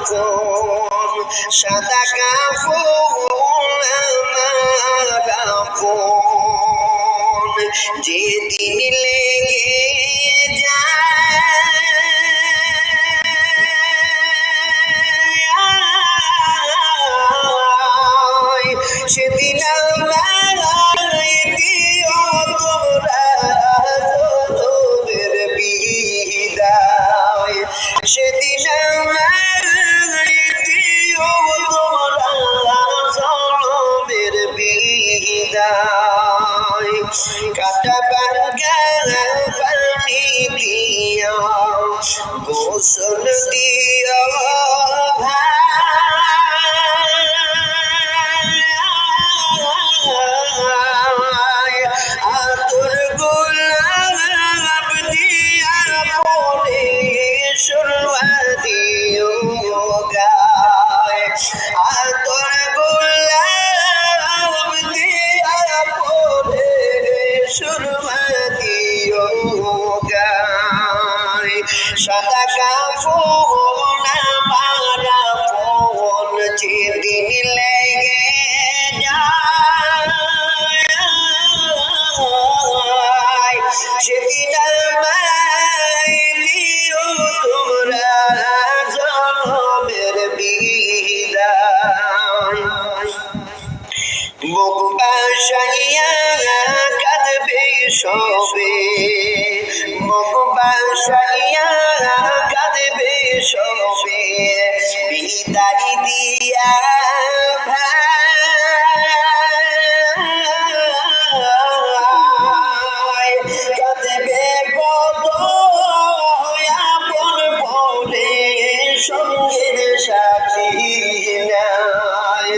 আপন, সাদা কাফন আমার আপন, যেদিন লেগে যায় সেদিন আমায় দিও তোমরা জনমের বিদায়, সেদিন আমায় দিও তোমরা জনমের বিদায়। কাটা বাঙ্গা পানি দিয়া গোসল দিও ভাই, আতর গোলাপ দিয়া পরে সুরমা দিও গায়, আতর গোলাপ দিয়া পরে সুরমা দিও গায়, সাদা কাফন আমার আপন, যেদিন লেগে যায় সেদিন আমায় দিও তোমরা জনমের বিদায়। বুক বাসাইয়া কাঁদবে সবে, বুক বাসাইয়া কাঁদবে সবে, বিদায় দিয়া ভাই, কাঁদবে কত আপন বলে সঙ্গের সাথী নাই,